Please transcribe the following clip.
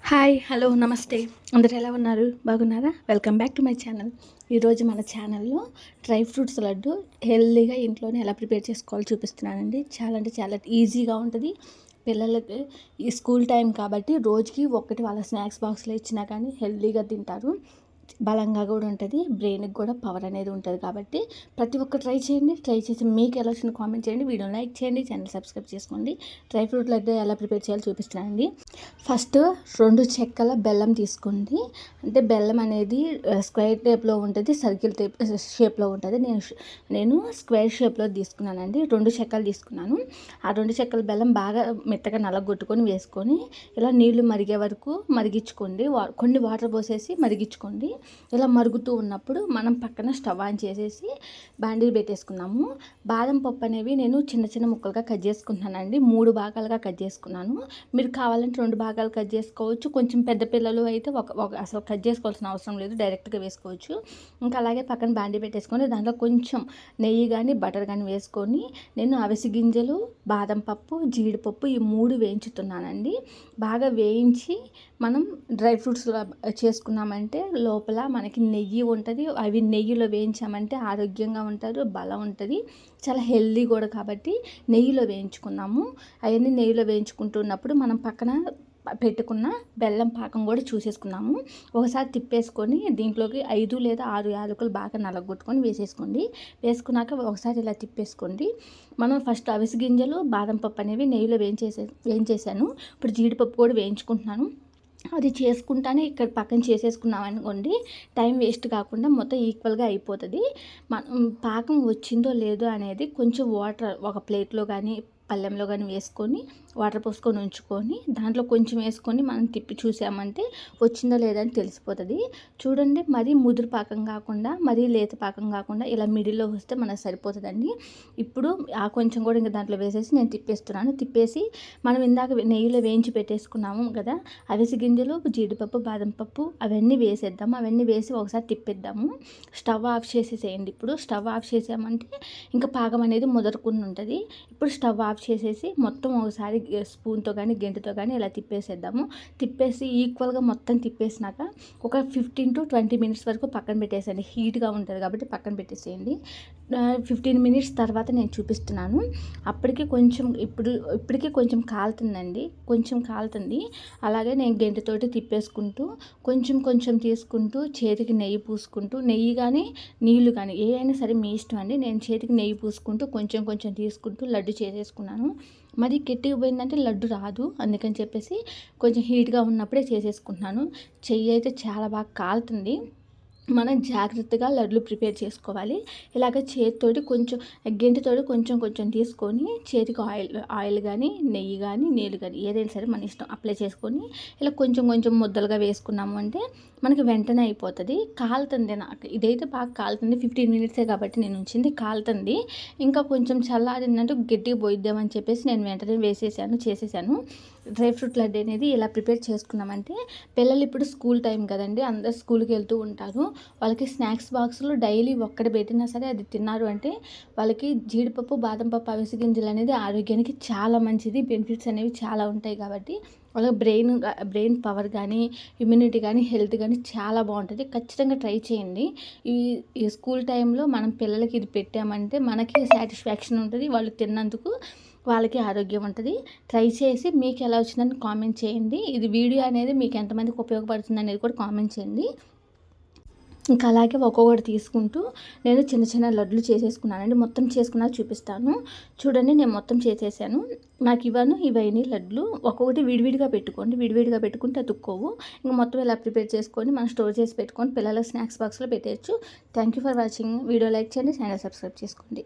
Hi hello నమస్తే అందరు ఎలా ఉన్నారు బాగున్నారా welcome back to my channel. ఈరోజు మన ఛానల్లో డ్రై ఫ్రూట్స్ లడ్డు హెల్తీగా ఇంట్లోనే ఎలా ప్రిపేర్ చేసుకోవాలో చూపిస్తున్నానండి. చాలా అంటే చాలా ఈజీగా ఉంటుంది. పిల్లలకి ఈ స్కూల్ టైం కాబట్టి రోజుకి ఒకటి వాళ్ళ స్నాక్స్ బాక్స్లో ఇచ్చినా కానీ హెల్తీగా తింటారు. బలంగా కూడా ఉంటుంది, బ్రెయిన్కి కూడా పవర్ అనేది ఉంటుంది. కాబట్టి ప్రతి ఒక్క ట్రై చేయండి. ట్రై చేసి మీకు ఎలా వచ్చిందో కామెంట్ చేయండి, వీడియో లైక్ చేయండి, ఛానల్ సబ్స్క్రైబ్ చేసుకోండి. డ్రై ఫ్రూట్ లడ్డు ఎలా ప్రిపేర్ చేయాలో చూపిస్తున్నానండి. ఫస్ట్ 2 చెక్కల బెల్లం తీసుకోండి. అంటే బెల్లం అనేది స్క్వేర్ టైప్లో ఉంటుంది, సర్కిల్ టైప్ షేప్లో ఉంటుంది. నేను స్క్వేర్ షేప్లో తీసుకున్నానండి. 2 చెక్కలు తీసుకున్నాను. ఆ 2 చెక్కల బెల్లం బాగా మెత్తగా నలగొట్టుకొని వేసుకొని ఇలా నీళ్లు మరిగే వరకు మరిగించుకోండి. కొన్ని వాటర్ పోసేసి మరిగించుకోండి. ఇలా మరుగుతూ ఉన్నప్పుడు మనం పక్కన స్టవ్ ఆన్ చేసేసి బాండీ పెట్టేసుకున్నాము. బాదం పప్పు అనేవి నేను చిన్న చిన్న ముక్కలుగా కట్ చేసుకుంటున్నానండి. 3 భాగాలుగా కట్ చేసుకున్నాను. మీరు కావాలంటే 2 భాగాలు కట్ చేసుకోవచ్చు. కొంచెం పెద్ద పిల్లలు అయితే అసలు కట్ చేసుకోవాల్సిన అవసరం లేదు, డైరెక్ట్గా వేసుకోవచ్చు. ఇంకా అలాగే పక్కన బాండీ పెట్టేసుకొని దాంట్లో కొంచెం నెయ్యి కానీ బటర్ కానీ వేసుకొని నేను అవిసె గింజలు, బాదం పప్పు, జీడిపప్పు ఈ 3 వేయించుతున్నానండి. బాగా వేయించి మనం డ్రై ఫ్రూట్స్ చేసుకున్నామంటే లోపల మనకి నెయ్యి ఉంటుంది. అవి నెయ్యిలో వేయించామంటే ఆరోగ్యంగా ఉంటారు, బలం ఉంటుంది, చాలా హెల్దీ కూడా. కాబట్టి నెయ్యిలో వేయించుకున్నాము. అవన్నీ నెయ్యిలో వేయించుకుంటున్నప్పుడు మనం పక్కన పెట్టుకున్న బెల్లం పాకం కూడా చూసేసుకున్నాము. ఒకసారి తిప్పేసుకొని దీంట్లోకి 5 లేదా 6 యాలకులు బాగా నలగొట్టుకొని వేసేసుకోండి. వేసుకున్నాక ఒకసారి ఇలా తిప్పేసుకోండి. మనం ఫస్ట్ అవిసె గింజలు, బాదం పప్పు అనేవి నెయ్యిలో వేయించేసాను. ఇప్పుడు జీడిపప్పు కూడా వేయించుకుంటున్నాను. అది చేసుకుంటానే ఇక్కడ పక్కన చేసేసుకున్నాం అనుకోండి, టైం వేస్ట్ కాకుండా మొత్తం ఈక్వల్గా అయిపోతుంది. పాకం వచ్చిందో లేదో అనేది కొంచెం వాటర్ ఒక ప్లేట్లో కానీ పళ్ళెంలో కానీ వేసుకొని వాటర్ పోసుకొని ఉంచుకొని దాంట్లో కొంచెం వేసుకొని మనం తిప్పి చూసామంటే వచ్చిందో లేదని తెలిసిపోతుంది. చూడండి, మరీ ముదురు పాకం కాకుండా మరీ లేత పాకం కాకుండా ఇలా మిడిల్లో వస్తే మనకు సరిపోతుందండి. ఇప్పుడు ఆ కొంచెం కూడా ఇంకా దాంట్లో వేసేసి నేను తిప్పేస్తున్నాను. తిప్పేసి మనం ఇందాక నెయ్యిలో వేయించి పెట్టేసుకున్నాము కదా, అవిసె గింజలు, జీడిపప్పు, బాదం పప్పు అవన్నీ వేసేద్దాము. అవన్నీ వేసి ఒకసారి తిప్పేద్దాము. స్టవ్ ఆఫ్ చేసేసేయండి. ఇప్పుడు స్టవ్ ఆఫ్ చేసామంటే ఇంకా పాకం అనేది ముదరకుండా ఉంటుంది. ఇప్పుడు స్టవ్ ఆఫ్ చేసేసి మొత్తం ఒకసారి స్పూన్తో కానీ గెంటుతో కానీ ఇలా తిప్పేసేద్దాము. తిప్పేసి ఈక్వల్గా మొత్తం తిప్పేసినాక ఒక 15 to 20 మినిట్స్ వరకు పక్కన పెట్టేసేయండి. హీట్గా ఉంటుంది కాబట్టి పక్కన పెట్టేసేయండి. 15 మినిట్స్ తర్వాత నేను చూపిస్తున్నాను. అప్పటికి ఇప్పటికీ కొంచెం కాలుతుందండి, కొంచెం కాలుతుంది. అలాగే నేను గెంటుతోటి తిప్పేసుకుంటూ కొంచెం తీసుకుంటూ చేతికి నెయ్యి పూసుకుంటూ, నెయ్యి కానీ నీళ్లు కానీ ఏ అయినా సరే మీ ఇష్టం అండి. నేను చేతికి నెయ్యి పూసుకుంటూ కొంచెం తీసుకుంటూ లడ్డు చేసేసుకున్నాను. మరి గట్టిగా పోయిందంటే లడ్డు రాదు, అందుకని చెప్పేసి కొంచెం హీట్గా ఉన్నప్పుడే చేసేసుకుంటున్నాను. చెయ్యి అయితే చాలా బాగా కాలుతుంది. మనం జాగ్రత్తగా లడ్లు ప్రిపేర్ చేసుకోవాలి. ఇలాగ చేతితోటి కొంచెం గెంటితోటి కొంచెం తీసుకొని చేతికి ఆయిల్ కానీ నెయ్యి కానీ నీళ్ళు కానీ ఏదైనా సరే మన ఇష్టం అప్లై చేసుకొని ఇలా కొంచెం ముద్దలుగా వేసుకున్నాము అంటే మనకి వెంటనే అయిపోతుంది. కాలుతుంది, నాకు ఇదైతే బాగా కాలుతుంది. 15 మినిట్సే కాబట్టి నేను ఉంచింది, కాలుతుంది. ఇంకా కొంచెం చల్లారిందంటే గట్టిగా పోయిద్దామని చెప్పేసి నేను వెంటనే చేసేసాను. డ్రై ఫ్రూట్ లడ్డు అనేది ఇలా ప్రిపేర్ చేసుకున్నామంటే పిల్లలు ఇప్పుడు స్కూల్ టైం కదండి, అందరు స్కూల్కి వెళ్తూ ఉంటారు. వాళ్ళకి స్నాక్స్ బాక్స్లో డైలీ ఒక్కటి పెట్టినా సరే అది తిన్నారు అంటే వాళ్ళకి జీడిపప్పు, బాదం పప్పు, అవిసె గింజలు అనేది ఆరోగ్యానికి చాలా మంచిది. బెనిఫిట్స్ అనేవి చాలా ఉంటాయి. కాబట్టి వాళ్ళకి బ్రెయిన్ పవర్ కానీ ఇమ్యూనిటీ కానీ హెల్త్ కానీ చాలా బాగుంటుంది. ఖచ్చితంగా ట్రై చేయండి. ఈ స్కూల్ టైంలో మనం పిల్లలకి ఇది పెట్టామంటే మనకి సాటిస్ఫాక్షన్ ఉంటుంది, వాళ్ళు తిన్నందుకు వాళ్ళకి ఆరోగ్యం ఉంటుంది. ట్రై చేసి మీకు ఎలా వచ్చిందని కామెంట్ చేయండి. ఇది వీడియో అనేది మీకు ఎంతమందికి ఉపయోగపడుతుంది అనేది కూడా కామెంట్ చేయండి. ఇంకా అలాగే ఒక్కొక్కటి తీసుకుంటూ నేను చిన్న లడ్లు చేసేసుకున్నానండి. మొత్తం చేసుకున్నా చూపిస్తాను. చూడండి, నేను మొత్తం చేసేసాను. నాకు ఇవన్నీ లడ్లు ఒక్కొక్కటి విడివిడిగా పెట్టుకోండి. విడివిడిగా పెట్టుకుంటే అతుక్కోవు. ఇంకా మొత్తం ఇలా ప్రిపేర్ చేసుకొని మనం స్టోర్ చేసి పెట్టుకొని పిల్లల స్నాక్స్ బాక్స్లో పెట్టేయచ్చు. Thank you for watching. Video like చేయండి, ఛానల్ సబ్స్క్రైబ్ చేసుకోండి.